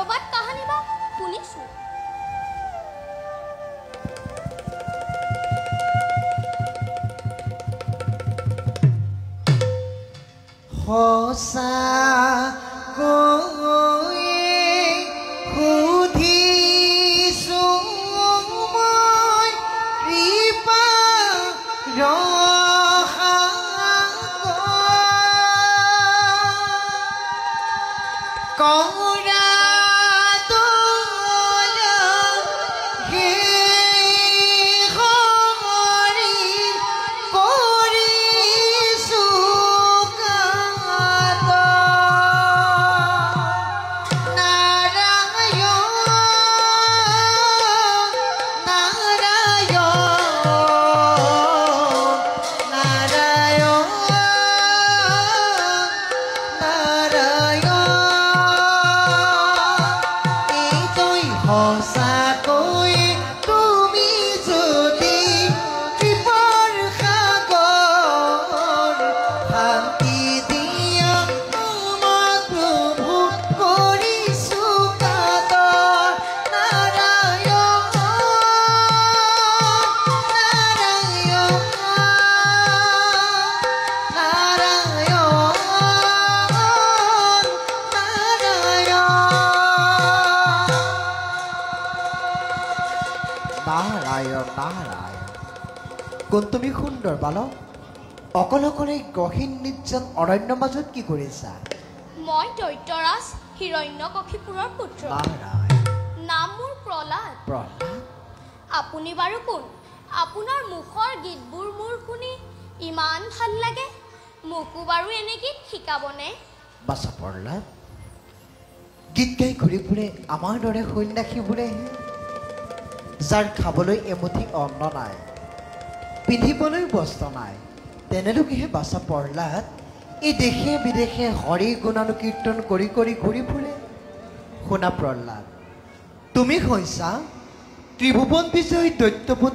কৰবাত কাহানী বা শুনিছো। সঁচা সুধিছো মই কৃপা ৰহা কৰা কোন তুমি সুন্দৰ বালক অকলে অকলে গহীন নিৰ্জন অৰণ্যৰ মাজত কি কৰিছা? মই দৈত্যৰাজ হিৰণ্যকশিপুৰৰ পুত্ৰ। নাম মোৰ প্ৰহ্লাদ। আপুনি বাৰু কোন? আপোনাৰ মুখৰ গীতবোৰ মোৰ শুনি ইমান ভাল লাগে। মোকো বাৰু এনে গীত শিকাবনে? বাছা প্ৰহ্লাদ, গীত গাই ঘূৰি ফুৰে আমাৰ দৰে সন্যাসীবোৰেহে, যাৰ খাবলৈ এমুঠি অন্ন নাই, পিন্ধিবলৈ বস্ত্ৰ নাই, তেনেলোকেহে বাছা প্ৰহ্লাদ এই দেশে বিদেশে হৰি গুণানুকীৰ্তন কৰি কৰি ঘূৰি ফুৰে। শুনা প্ৰহ্লাদ, তুমি হৈছা ত্ৰিভুৱন বিজয়ী দৈত্যপুত্ৰ